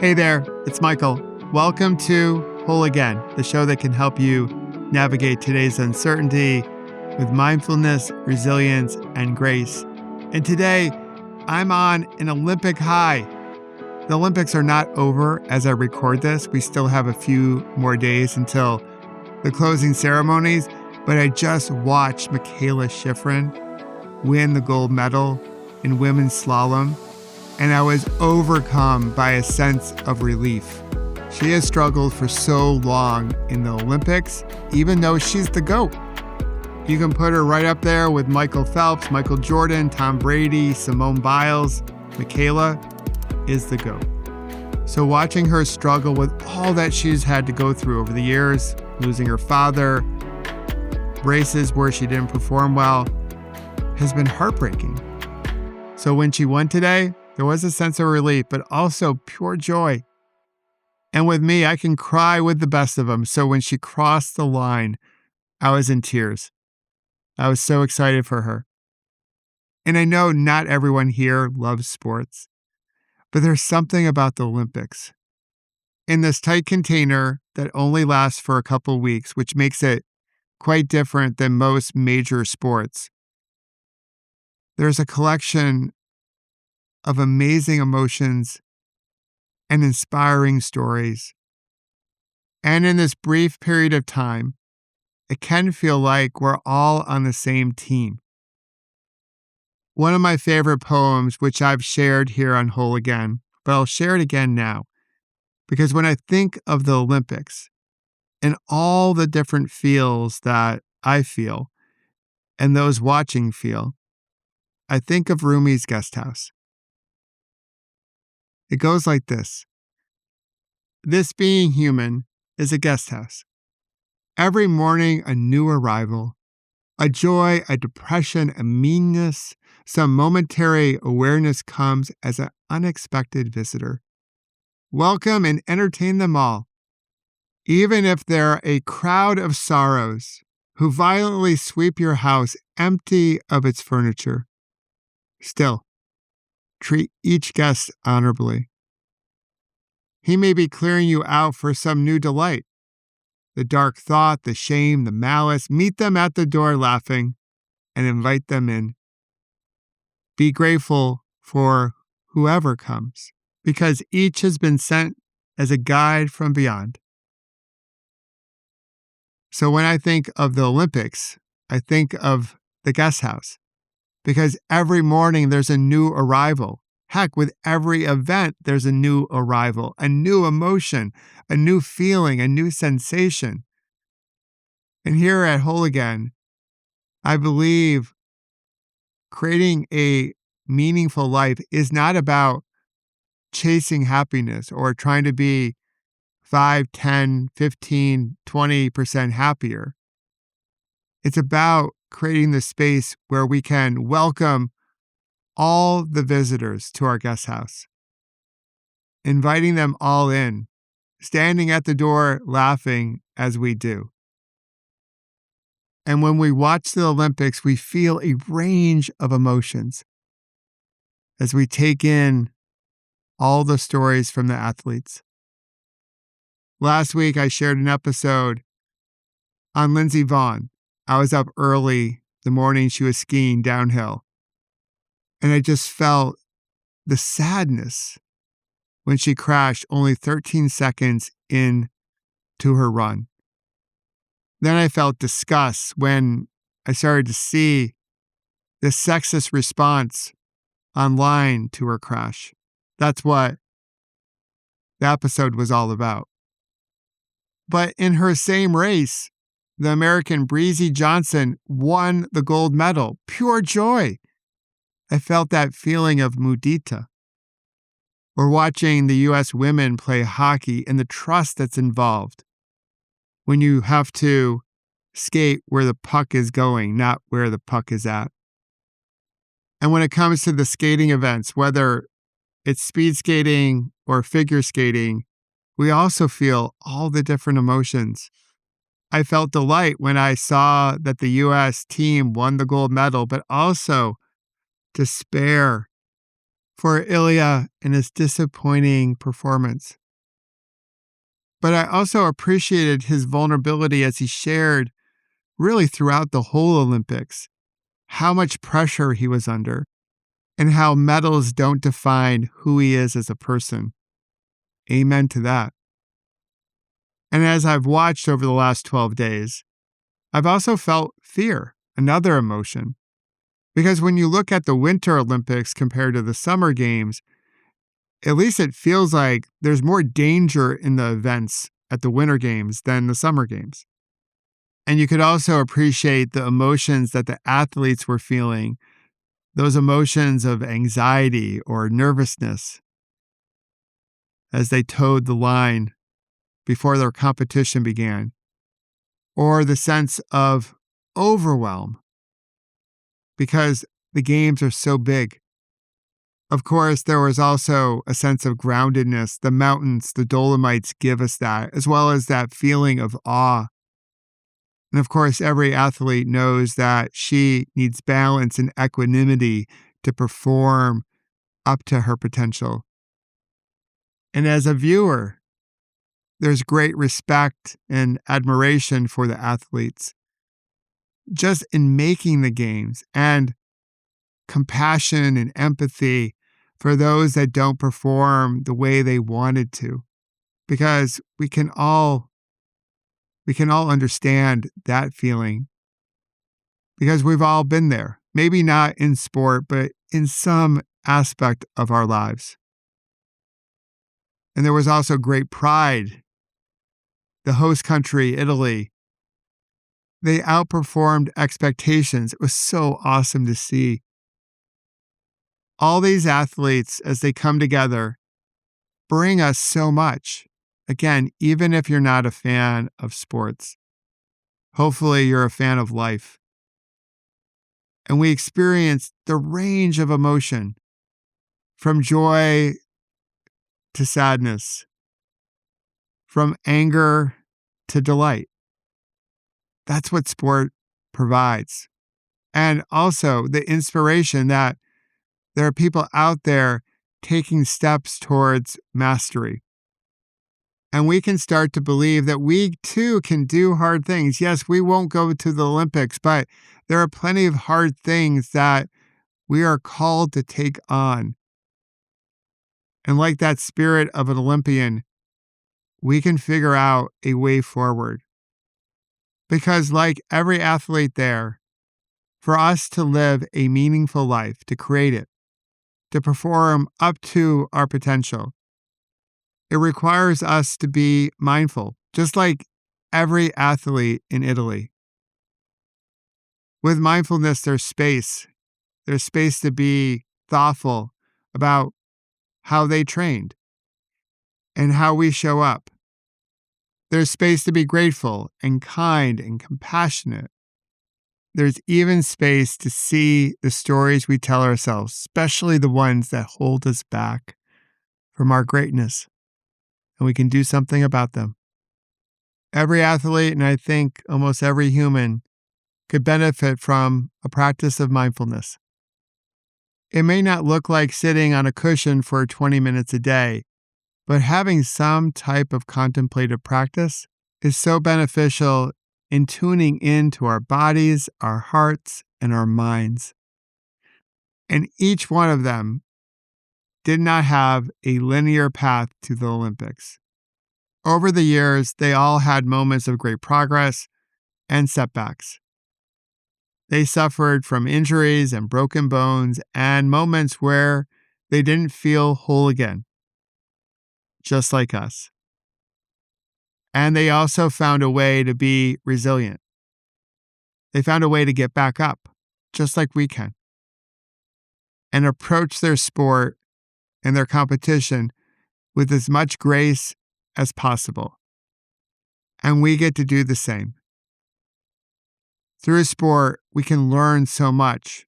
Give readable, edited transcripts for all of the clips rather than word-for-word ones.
Hey there, it's Michael. Welcome to Whole Again, the show that can help you navigate today's uncertainty with mindfulness, resilience, and grace. And today, I'm on an Olympic high. The Olympics are not over as I record this. We still have a few more days until the closing ceremonies, but I just watched Michaela Shiffrin win the gold medal in women's slalom, and I was overcome by a sense of relief. She has struggled for so long in the Olympics, even though she's the GOAT. You can put her right up there with Michael Phelps, Michael Jordan, Tom Brady, Simone Biles. Michaela is the GOAT. So watching her struggle with all that she's had to go through over the years, losing her father, races where she didn't perform well, has been heartbreaking. So when she won today, there was a sense of relief, but also pure joy. And with me, I can cry with the best of them. So when she crossed the line, I was in tears. I was so excited for her. And I know not everyone here loves sports, but there's something about the Olympics. In this tight container that only lasts for a couple weeks, which makes it quite different than most major sports, there's a collection of amazing emotions and inspiring stories. And in this brief period of time, it can feel like we're all on the same team. One of my favorite poems, which I've shared here on Whole Again, but I'll share it again now, because when I think of the Olympics and all the different feels that I feel and those watching feel, I think of Rumi's Guest House. It goes like this. This being human is a guest house. Every morning, a new arrival, a joy, a depression, a meanness, some momentary awareness comes as an unexpected visitor. Welcome and entertain them all, even if they're a crowd of sorrows who violently sweep your house empty of its furniture. Still, treat each guest honorably. He may be clearing you out for some new delight. The dark thought, the shame, the malice, meet them at the door laughing and invite them in. Be grateful for whoever comes, because each has been sent as a guide from beyond. So when I think of the Olympics, I think of the guest house, because every morning there's a new arrival. Heck, with every event, there's a new arrival, a new emotion, a new feeling, a new sensation. And here at Whole Again, I believe creating a meaningful life is not about chasing happiness or trying to be 5, 10, 15, 20% happier. It's about creating the space where we can welcome all the visitors to our guest house, inviting them all in, standing at the door laughing as we do. And when we watch the Olympics, we feel a range of emotions as we take in all the stories from the athletes. Last week, I shared an episode on Lindsey Vonn. I was up early the morning she was skiing downhill, and I just felt the sadness when she crashed only 13 seconds into her run. Then I felt disgust when I started to see the sexist response online to her crash. That's what the episode was all about. But in her same race, the American Breezy Johnson won the gold medal. Pure joy. I felt that feeling of mudita. Or watching the U.S. women play hockey and the trust that's involved when you have to skate where the puck is going, not where the puck is at. And when it comes to the skating events, whether it's speed skating or figure skating, we also feel all the different emotions. I felt delight when I saw that the U.S. team won the gold medal, but also despair for Ilya and his disappointing performance. But I also appreciated his vulnerability as he shared, really throughout the whole Olympics, how much pressure he was under and how medals don't define who he is as a person. Amen to that. And as I've watched over the last 12 days, I've also felt fear, another emotion. Because when you look at the Winter Olympics compared to the Summer Games, at least it feels like there's more danger in the events at the Winter Games than the Summer Games. And you could also appreciate the emotions that the athletes were feeling, those emotions of anxiety or nervousness as they towed the line before their competition began, or the sense of overwhelm because the games are so big. Of course, there was also a sense of groundedness. The mountains, the Dolomites give us that, as well as that feeling of awe. And of course, every athlete knows that she needs balance and equanimity to perform up to her potential. And as a viewer, there's great respect and admiration for the athletes just in making the games, and compassion and empathy for those that don't perform the way they wanted to, because we can all understand that feeling, because we've all been there, maybe not in sport, but in some aspect of our lives. And there was also great pride. The host country, Italy, they outperformed expectations. It was so awesome to see. All these athletes, as they come together, bring us so much. Again, even if you're not a fan of sports, hopefully you're a fan of life. And we experience the range of emotion, from joy to sadness, from anger to delight. That's what sport provides. And also the inspiration that there are people out there taking steps towards mastery. And we can start to believe that we too can do hard things. Yes, we won't go to the Olympics, but there are plenty of hard things that we are called to take on. And like that spirit of an Olympian, we can figure out a way forward. Because like every athlete there, for us to live a meaningful life, to create it, to perform up to our potential, it requires us to be mindful, just like every athlete in Italy. With mindfulness, there's space. There's space to be thoughtful about how they trained and how we show up. There's space to be grateful and kind and compassionate. There's even space to see the stories we tell ourselves, especially the ones that hold us back from our greatness, and we can do something about them. Every athlete, and I think almost every human, could benefit from a practice of mindfulness. It may not look like sitting on a cushion for 20 minutes a day, but having some type of contemplative practice is so beneficial in tuning into our bodies, our hearts, and our minds. And each one of them did not have a linear path to the Olympics. Over the years, they all had moments of great progress and setbacks. They suffered from injuries and broken bones and moments where they didn't feel whole again, just like us. And they also found a way to be resilient. They found a way to get back up, just like we can, and approach their sport and their competition with as much grace as possible. And we get to do the same. Through sport, we can learn so much,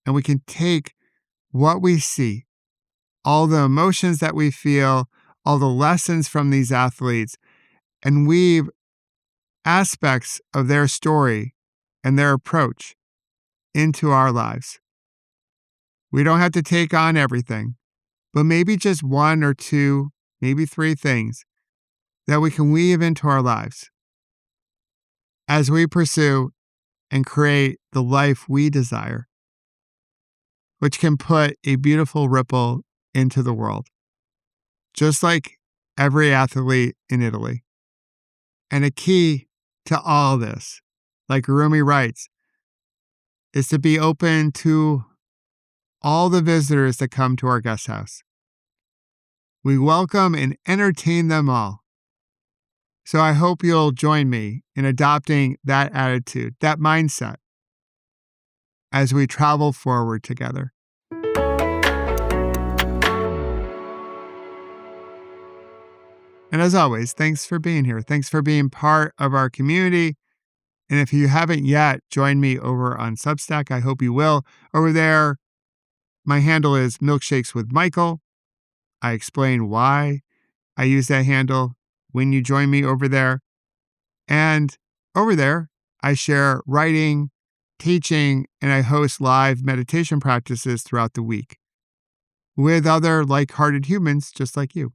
and we can take what we see, all the emotions that we feel, all the lessons from these athletes, and weave aspects of their story and their approach into our lives. We don't have to take on everything, but maybe just one or two, maybe three things that we can weave into our lives as we pursue and create the life we desire, which can put a beautiful ripple into the world, just like every athlete in Italy. And a key to all this, like Rumi writes, is to be open to all the visitors that come to our guest house. We welcome and entertain them all. So I hope you'll join me in adopting that attitude, that mindset, as we travel forward together. And as always, thanks for being here. Thanks for being part of our community. And if you haven't yet joined me over on Substack, I hope you will. Over there, my handle is Milkshakes with Michael. I explain why I use that handle when you join me over there. And over there, I share writing, teaching, and I host live meditation practices throughout the week with other like-hearted humans just like you.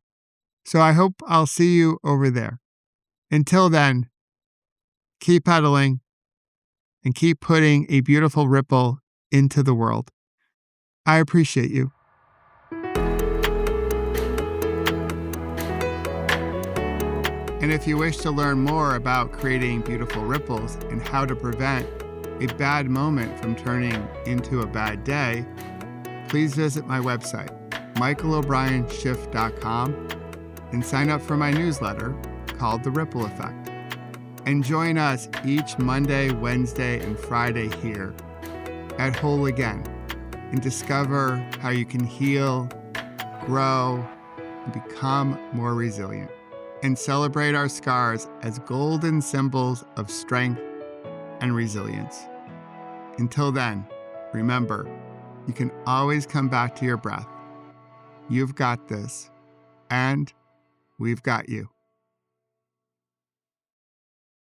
So I hope I'll see you over there. Until then, keep pedaling and keep putting a beautiful ripple into the world. I appreciate you. And if you wish to learn more about creating beautiful ripples and how to prevent a bad moment from turning into a bad day, please visit my website, michaelobrienschiff.com, and sign up for my newsletter called The Ripple Effect. And join us each Monday, Wednesday, and Friday here at Whole Again and discover how you can heal, grow, and become more resilient, and celebrate our scars as golden symbols of strength and resilience. Until then, remember, you can always come back to your breath. You've got this, and we've got you.